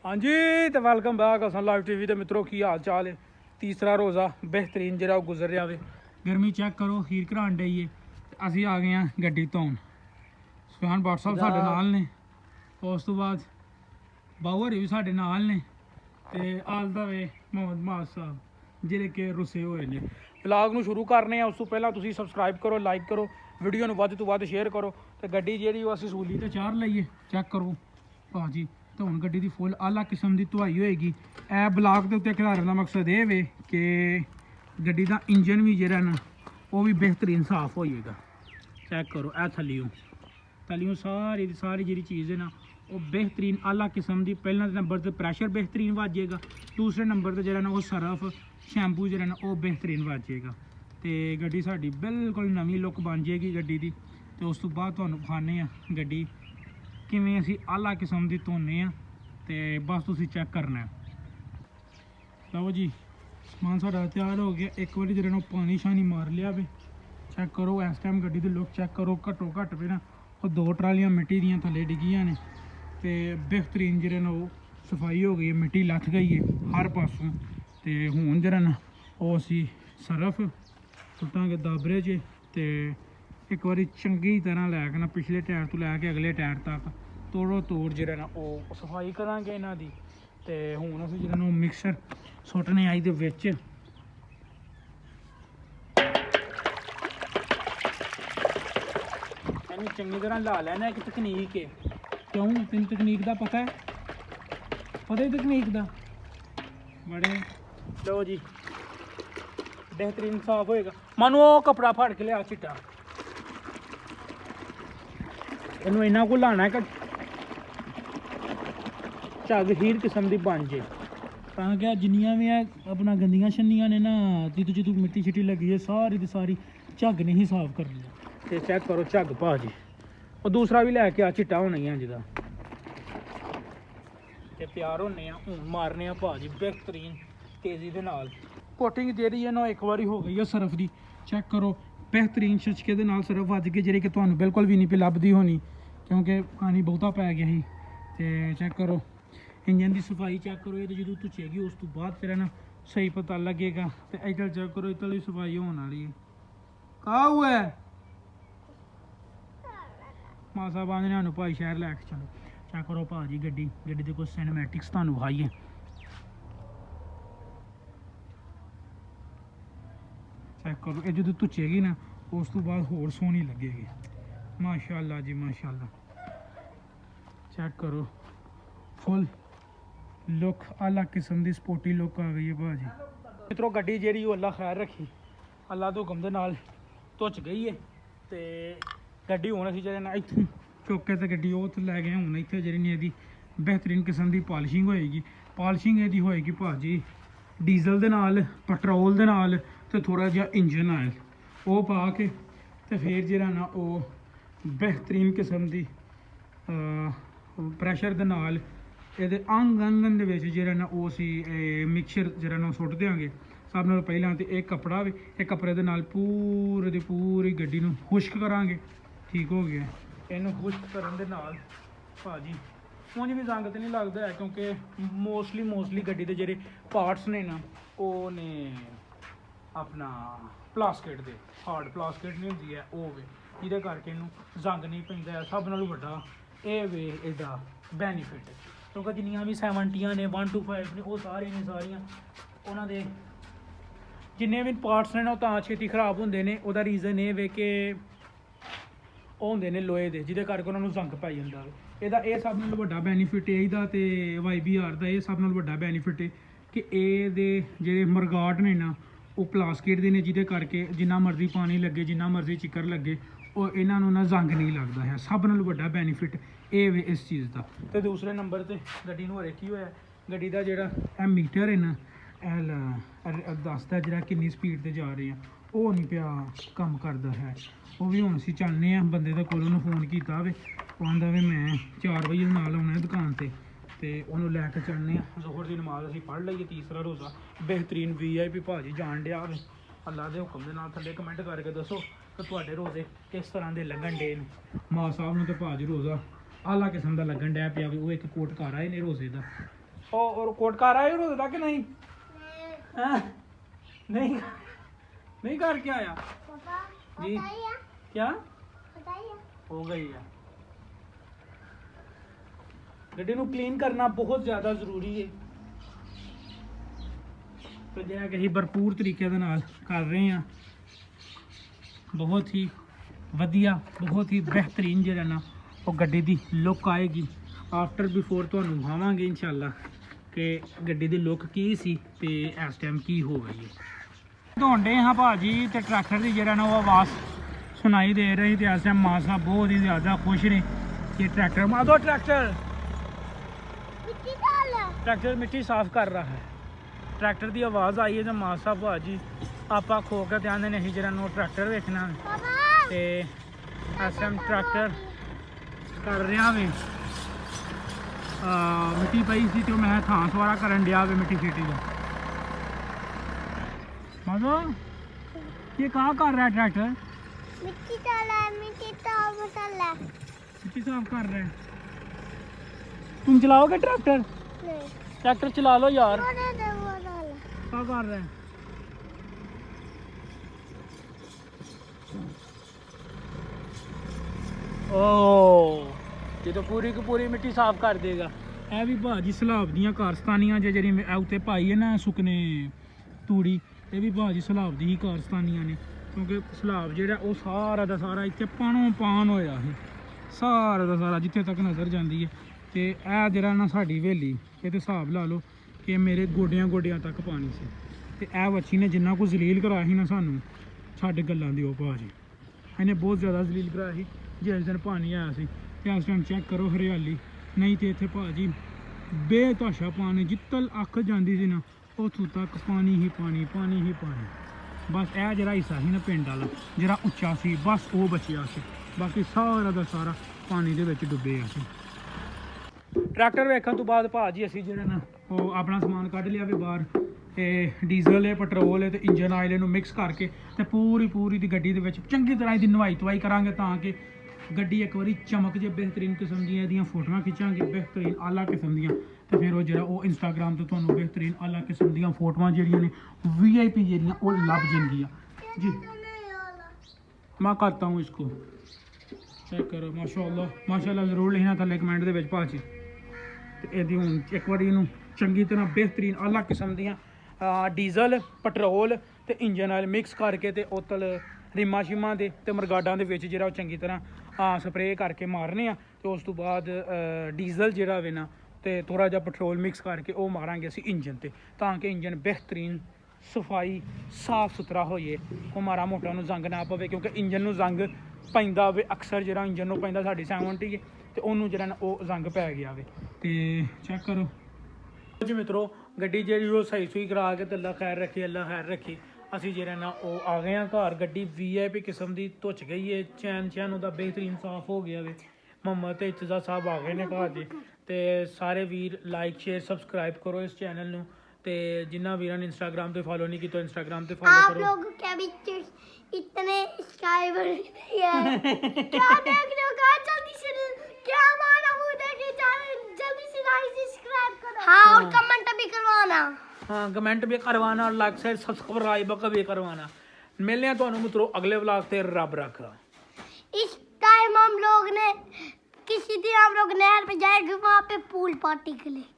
हाँ जी तो welcome back असन लाइव टीवी तो मित्रों की हाल चाल है। तीसरा रोज़ा बेहतरीन जरा गुजर रहा है। गर्मी चेक करो हीर घरान डई है। असी आ गए हैं गड्डी धोन। सुफियान भट्ट साहब साडे नाल ने, उस तो बाद बाऊ हरी भी साडे नाल ने ते आल दा वे मोहम्मद माज साहब जिहड़े कि रुसे हुए ने। ब्लॉग नूं शुरू करने उस तो पहला तुसीं सबसक्राइब करो, लाइक करो, वीडियो नूं वध तो वध शेयर करो। तो गड्डी जिहड़ी असीं सूली ते चार लईए चेक करो भाजी। तो हुण गड्डी दी फुल आला किस्म की धुआई होएगी। ए ब्लॉग के उत्ते खिलारन का मकसद ये वे कि गड्डी का इंजन भी जिहड़ा ना वो भी बेहतरीन साफ होएगा। चेक करो ए थल्लियों सारी दी सारी जी चीज़ है ना वो बेहतरीन आला किस्म की। पहले नंबर तो प्रैशर बेहतरीन वाजेगा, दूसरे नंबर तो जो ना वो सरफ शैम्पू जो ना वो बेहतरीन वाजेगा। तो गड्डी साडी बिल्कुल नवी लुक बन जाएगी गड्डी की। तो उस तो बाद तुहानूं विखाने आ गड्डी किवें असीं आला किस्म की धोने आ ते बस तुसीं चेक करना है। लो जी समान साडा तैयार हो गया। एक बार जो पानी शानी मार लिया वे। चेक करो इस टाइम गड्डी की लुक चेक करो। घट्टो घट्ट पे ना वो 2 ट्रालियां मिट्टी दियां थल्ले डिगियां ने ते बेहतरीन जो ना वो सफाई हो गई है, मिट्टी लथ गई है हर पासों। तो हुण जो ना वो असीं सरफ सुट्टांगे दाबरे च ते एक बार चंगी तरह लैके ना पिछले टायर तो लैके अगले टायर तक तोड़ो तोड़ जो ना वो सफाई करांगे इन्हां दी। ते हुण असीं जो ना मिक्सर सुट्टने आई दे विच। इन्हूं चंगी तरह ला लैना। एक तकनीक है। क्यों तेन तकनीक का पता है? पता है तकनीक का बड़े। लो जी बेहतरीन साफ होएगा। मानू वो कपड़ा फड़ के लिया चिट्टा इनू इन्ना को लाना कि झग हीर किस्म की बन जाए। तां क्या जिन्नियां भी है अपना गंदियां छन्नियां ने ना जितू जितू मिट्टी शिट्टी लगी है सारी दी सारी झग ने ही साफ करनी है। तो चेक करो झग भाजी और दूसरा भी लैके आ चिट्टा होना ही जिदा ते तैयार होने हूँ मारने भाजी बेहतरीन तेज़ी के नाल। कोटिंग जी है ना एक बार हो गई है सरफ की। चेक करो बेहतरीन छचके दे नाल सरफ वज के जी कि तुहानूं बिल्कुल भी नहीं पे लभदी होनी क्योंकि पानी बहुता पै गया ही। तो चेक करो इंजन की सफाई चेक करो। ये जो धुचेगी उस तो बाद फिर ना सही पता लगेगा। तो इधर चेक करो इधर भी सफाई होने वाली है। कहा हुआ है मासा बांध ने भाई शहर लैके चलो। चेक करो भाजी गड्डी के कुछ सिनेमैटिक्स तुहानूं विखाइए। चेक करो ये जो धुचेगी ना उस तो बाद होर सोहनी लगेगी। माशाअल्लाह जी माशाअल्लाह। चेक करो फुल लुक आला किस्म की स्पोर्टी लुक आ गई है भाजी। मित्रों गड्डी जी अल्लाह खैर रखी अल्लाह तो हुक्म दे नाल धुच गई है। तो गड्डी हूँ असीं जो ना इत्थों चुक के तो गड्डी वो लै गए। हूँ इत्थे जी यदी बेहतरीन किस्म की पॉलिशिंग होएगी। पॉलिशिंग यदी होएगी भाजी डीजल दे नाल पेट्रोल दे नाल ते थोड़ा जिहा इंजन आयल वो पा के तो फिर जो ना वो बेहतरीन किस्म की प्रैशर दे नाल ये अंग अंगन दे विच जो ना वो असी मिक्सचर जो ना सुट देंगे। सब नाल पहलां तो एक कपड़ा भी एक कपड़े दे नाल पूरे दी पूरी गड्डी नूं खुश्क करांगे। ठीक हो गया इनू खुश्क करन दे नाल भाजी उंज भी जंग तो नहीं लगता है क्योंकि मोस्टली गड्डी के जेह्ड़े पार्ट्स ने ना वो ने अपना प्लास्टिक दे हार्ड प्लास्टिक नहीं होंदी है वो वे जिहदे करके इनू जंग नहीं पैंदा है। सब नालों वड्डा ये वे इसदा बैनीफिट क्योंकि जिन्नियां भी 70 ने 125 ने वो सारे ने सारियां उन्हां दे जिन्ने भी पार्ट्स ने ना तां छेती खराब होंदे ने। उहदा रीज़न ये वे कि ਉਹ ਹੁੰਦੇ ਨੇ ਲੋਹੇ ਦੇ ਜਿਹਦੇ ਕਰਕੇ ਉਹਨਾਂ ਨੂੰ ਜ਼ੰਗ ਪੈ ਜਾਂਦਾ ਵੇ। ਇਹਦਾ ਇਹ ਸਭ ਨਾਲੋਂ ਵੱਡਾ ਬੈਨੀਫਿਟ ਹੈ ਇਹਦਾ ਤੇ YBR ਦਾ ਇਹ ਸਭ ਨਾਲੋਂ ਵੱਡਾ ਬੈਨੀਫਿਟ ਹੈ ਕਿ ਇਹਦੇ ਜਿਹੜੇ ਮਰਗਾਟ ਨੇ ਨਾ ਉਹ ਪਲਾਸਟਿਕ ਦੇ ਨੇ ਜਿਹਦੇ ਕਰਕੇ ਜਿੰਨਾ ਮਰਜ਼ੀ ਪਾਣੀ ਲੱਗੇ ਜਿੰਨਾ ਮਰਜ਼ੀ ਚਿੱਕਰ ਲੱਗੇ ਉਹ ਇਹਨਾਂ ਨੂੰ ਨਾ ਜ਼ੰਗ ਨਹੀਂ ਲੱਗਦਾ ਹੈ। ਸਭ ਨਾਲੋਂ ਵੱਡਾ ਬੈਨੀਫਿਟ ਇਹ ਵੇ ਇਸ ਚੀਜ਼ ਦਾ। ਤੇ ਦੂਸਰੇ ਨੰਬਰ ਤੇ ਗੱਡੀ ਨੂੰ ਹਰੇ ਕੀ ਹੋਇਆ ਗੱਡੀ ਦਾ ਜਿਹੜਾ ਇਹ ਮੀਟਰ ਹੈ ਨਾ ਇਹ ਦੱਸਦਾ ਜਿਹੜਾ ਕਿੰਨੀ ਸਪੀਡ ਤੇ ਜਾ ਰਹੇ ਆ ਉਹ ਨਹੀਂ ਪਿਆ ਕੰਮ ਕਰਦਾ ਹੈ। ਉਹ ਵੀ ਹੁਣ ਅਸੀਂ ਚੱਲਨੇ ਆ ਬੰਦੇ ਦਾ ਕੋਲ ਉਹਨੂੰ ਫੋਨ ਕੀਤਾ ਵੇ ਉਹ ਆਂਦਾ ਵੇ ਮੈਂ 4 ਵਜੇ ਨਾਲ ਆਉਣਾ ਦੁਕਾਨ ਤੇ ਉਹਨੂੰ ਲੈ ਕੇ ਚੱਲਨੇ ਆ। ਜ਼ੋਹਰ ਦੀ ਨਮਾਜ਼ ਅਸੀਂ ਪੜ੍ਹ ਲਈਏ ਤੀਸਰਾ ਰੋਜ਼ਾ बेहतरीन VIP ਭਾਜੀ ਜਾਣ ਡਿਆ ਵੇ। ਅੱਲਾ ਦੇ ਹੁਕਮ ਦੇ ਨਾਲ ਥੱਲੇ ਕਮੈਂਟ ਕਰਕੇ ਦੱਸੋ ਕਿ ਤੁਹਾਡੇ ਰੋਜ਼ੇ ਕਿਸ ਤਰ੍ਹਾਂ ਦੇ ਲੱਗਣ ਡੇ ਨੇ। ਮਾਂ ਸਾਹਿਬ ਨੂੰ ਤੇ ਭਾਜੀ ਰੋਜ਼ਾ ਆਲਾ ਕਿਸਮ ਦਾ ਲੱਗਣ ਡਿਆ ਪਿਆ ਵੀ ਉਹ ਇੱਕ ਕੋਟ ਕਰ ਆਏ ਨੇ ਰੋਜ਼ੇ ਦਾ। और कोट कर आए रोज तक नहीं? हाँ? नहीं नहीं करके आया जी? क्या हो गई है? गड्डी ਨੂੰ क्लीन करना बहुत ज़्यादा ਜ਼ਰੂਰੀ है तो ਜਿਹੜਾ ਕਿ ਅਸੀਂ ਭਰਪੂਰ ਤਰੀਕੇ ਦੇ ਨਾਲ ਕਰ ਰਹੇ ਹਾਂ ਬਹੁਤ ਹੀ ਵਧੀਆ ਬਹੁਤ ਹੀ ਬਿਹਤਰੀਨ ਜਿਹੜਾ ਨਾ ਉਹ ਗੱਡੀ ਦੀ ਲੁੱਕ ਆਏਗੀ ਆਫਟਰ ਬਿਫੋਰ ਤੁਹਾਨੂੰ ਦਿਖਾਵਾਂਗੇ ਇਨਸ਼ਾਅੱਲਾ ਕਿ ਗੱਡੀ ਦੀ ਲੁੱਕ ਕੀ ਸੀ ਤੇ ਇਸ ਟਾਈਮ ਕੀ ਹੋ ਗਈ ਹੈ ਧੋਂਦੇ ਹਾਂ ਭਾਜੀ ਤੇ ਟਰੈਕਟਰ ਦੀ ਜਿਹੜਾ ਨਾ ਉਹ ਆਵਾਜ਼ ਸੁਣਾਈ ਦੇ ਰਹੀ ਤੇ ਇਸ ਟਾਈਮ ਮਾਂ ਸਾਹਿਬ ਬਹੁਤ ਹੀ ਜ਼ਿਆਦਾ ਖੁਸ਼ ਨੇ ਕਿ ट्रैक्टर मार दो ट्रैक्टर मिट्टी साफ कर रहा है ट्रैक्टर की आवाज़ आई है जब मां साहब भाजी आप खो के ध्यान नहीं जरा नो ट्रैक्टर वेखना ते इस टाइम ट्रैक्टर कर रहा वे मिट्टी पई सी तो मैं थां सवारा करन दिया वे मिट्टी सीटी का मतलब ये कहाँ कर रहा है ट्रैक्टर मिट्टी साफ कर रहा है तुम चलाओगे ट्रैक्टर ट्रैक्टर चला लो यार क्या कर रहे हैं ओ ये तो पूरी की पूरी मिट्टी साफ कर देगा ਇਹ ਵੀ ਭਾਜੀ ਸਲਾਬ ਦੀਆਂ ਕਾਰਸਤਾਨੀਆਂ ਜਿਹੜੀ ਉੱਤੇ ਪਾਈ ਹੈ ਨਾ ਸੁਕਨੇ ਤੂੜੀ ਇਹ ਵੀ ਭਾਜੀ ਸਲਾਬ ਦੀ ਹੀ ਕਾਰਸਤਾਨੀਆਂ ਨੇ ਕਿਉਂਕਿ ਸਲਾਬ ਜਿਹੜਾ ਉਹ ਸਾਰਾ ਦਾ ਸਾਰਾ ਇੱਥੇ ਪਾਣੋਂ ਪਾਣ ਹੋਇਆ ਸੀ ਸਾਰਾ ਦਾ ਸਾਰਾ ਜਿੱਥੇ ਤੱਕ ਨਜ਼ਰ ਜਾਂਦੀ ਹੈ ਤੇ ਇਹ ਜਿਹੜਾ ਨਾ ਸਾਡੀ ਹਵੇਲੀ ਇਹ ਤੇ ਹਿਸਾਬ ਲਾ ਲਓ ਕਿ ਮੇਰੇ ਗੋਡਿਆਂ ਤੱਕ ਪਾਣੀ ਸੀ ਤੇ ਇਹ ਵੱਛੀ ਨੇ ਜਿੰਨਾ ਕੁ ਜ਼ਲੀਲ ਕਰਾਇਆ ਸੀ ਨਾ ਸਾਨੂੰ ਛੱਡ ਗੱਲਾਂ ਦੀ ਉਹ ਭਾਜੀ ਇਹਨੇ ਬਹੁਤ ਜ਼ਿਆਦਾ ਜ਼ਲੀਲ ਕਰਾਇਆ ਸੀ ਜਿਸ ਦਿਨ ਪਾਣੀ ਆਇਆ ਸੀ ਤੇ ਇਸ ਟਾਈਮ ਚੈੱਕ ਕਰੋ ਹਰਿਆਲੀ ਨਹੀਂ ਤੇ ਇੱਥੇ ਭਾਜੀ ਬੇਤਹਾਸ਼ਾ ਪਾਣੀ ਜਿੱਤਲ ਅੱਖ ਜਾਂਦੀ ਸੀ ਨਾ ਉੱਥੋਂ ਤੱਕ ਪਾਣੀ ਹੀ ਪਾਣੀ ਬਸ ਇਹ ਜਿਹੜਾ ਹਿੱਸਾ ਸੀ ਨਾ ਪਿੰਡ ਵਾਲਾ ਜਿਹੜਾ ਉੱਚਾ ਸੀ ਬਸ ਉਹ ਬਚਿਆ ਸੀ ਬਾਕੀ ਸਾਰਾ ਦਾ ਸਾਰਾ ਪਾਣੀ ਦੇ ਵਿੱਚ ਡੁੱਬਿਆ ਸੀ ट्रैक्टर वेखण तो बाद भाजी असी जो ना वो अपना समान कढ़ लिया भी बाहर ते डीजल है पेट्रोल है तो इंजन आयल इनू मिक्स करके ते पूरी दी गड्डी दे विच चंगी तरह दी नवाई धवाई करांगे तां कि गड्डी एक बारी चमक जे बेहतरीन किस्म दियां एहदियां फोटोआं खिच्चांगे बेहतरीन आला किस्म दियां ते फिर वो जेह्ड़ा वो इंस्टाग्राम ते तुहानूं बेहतरीन आला किस्म दियां फोटोआं जेह्ड़ियां ने VIP जेह्ड़ियां वो लभ जाएंगियां जी मैं करता हूँ इसको चेक करो माशाअल्लाह ज़रूर लिखना थल्ले कमेंट दे विच भाजी ਇਹਦੀ ਹੁਣ ਇੱਕ ਵਾਰੀ ਇਹਨੂੰ ਚੰਗੀ ਤਰ੍ਹਾਂ ਬਿਹਤਰੀਨ ਆਲਾ ਕਿਸਮ ਦੀਆਂ ਡੀਜ਼ਲ ਪੈਟਰੋਲ ਤੇ ਇੰਜਨ ਆਇਲ ਮਿਕਸ ਕਰਕੇ ਤੇ ਉਤਲ ਰਿਮਾ ਸ਼ਿਮਾ ਦੇ ਤੇ ਮਰਗਾਡਾਂ ਦੇ ਵਿੱਚ ਜਿਹੜਾ ਉਹ ਚੰਗੀ ਤਰ੍ਹਾਂ ਸਪਰੇਅ ਕਰਕੇ ਮਾਰਨੇ ਆ ਤੇ ਉਸ ਤੋਂ ਬਾਅਦ ਡੀਜ਼ਲ ਜਿਹੜਾ ਵੇ ਨਾ ਤੇ ਥੋੜਾ ਜਿਹਾ ਪੈਟਰੋਲ ਮਿਕਸ ਕਰਕੇ ਉਹ ਮਾਰਾਂਗੇ ਅਸੀਂ ਇੰਜਨ ਤੇ ਤਾਂ ਕਿ ਇੰਜਨ ਬਿਹਤਰੀਨ ਸਫਾਈ ਸਾਫ ਸੁਥਰਾ ਹੋਏ ਉਹ ਮਾੜਾ ਮੋਟਾ ਨੂੰ ਜ਼ੰਗ ਨਾ ਪਵੇ ਕਿਉਂਕਿ ਇੰਜਨ ਨੂੰ ਜ਼ੰਗ ਪੈਂਦਾ ਵੇ ਅਕਸਰ ਜਿਹੜਾ ਇੰਜਨ ਨੂੰ ਪੈਂਦਾ ਸਾਡੀ 70 ਹੈ ਤੇ ਉਹਨੂੰ ਜਿਹੜਾ ਨਾ ਉਹ ਜ਼ੰਗ ਪੈ ਗਿਆ ਵੇ ਤੇ ਚੈੱਕ ਕਰੋ ਜੀ ਮਿੱਤਰੋ ਗੱਡੀ ਜਿਹੜੀ ਉਹ ਸਹੀ ਸੂਈ ਕਰਾ ਕੇ ਤੇ ਅੱਲਾ ਖੈਰ ਰੱਖੀ ਅਸੀਂ ਜਿਹੜਾ ਨਾ ਉਹ ਆ ਗਏ ਆ ਘਰ ਗੱਡੀ VIP ਕਿਸਮ ਦੀ ਧੁੱਚ ਗਈ ਹੈ ਚੈਨ ਉਹਦਾ ਬਿਹਤਰੀਨ ਸਾਫ ਹੋ ਗਿਆ ਵੇ ਮੁਹੰਮਦ ਤੇ ਇਤਜ਼ਾ ਸਾਹਿਬ ਆ ਗਏ ਨੇ ਘਰ ਦੇ ਤੇ ਸਾਰੇ ਵੀਰ ਲਾਈਕ ਸ਼ੇਅਰ ਸਬਸਕ੍ਰਾਈਬ ਕਰੋ ਇਸ ਚੈਨਲ ਨੂੰ ਤੇ ਜਿਨ੍ਹਾਂ ਵੀਰਾਂ ਨੇ ਇੰਸਟਾਗ੍ਰਾਮ ਤੇ ਫॉलो नहीं ਕੀਤਾ ਇੰਸਟਾਗ੍ਰਾਮ ਤੇ फॉलो करो आप लोग क्या भी इतने सब्सक्राइबर नहीं है क्या देख रहे हो कहां जल्दी से क्या माना मुंह देखे जल्दी से सब्सक्राइब करो हां और कमेंट भी करवाना हां कमेंट भी करवाना और लाइक शेयर सब्सक्राइब भी करवाना मिलने हैं ਤੁਹਾਨੂੰ ਮਿੱਤਰੋ अगले व्लॉग ਤੇ रब रखा इस टाइम हम लोग ने किसी दिन हम लोग नहर पे जाएंगे वहां पे पूल पार्टी के लिए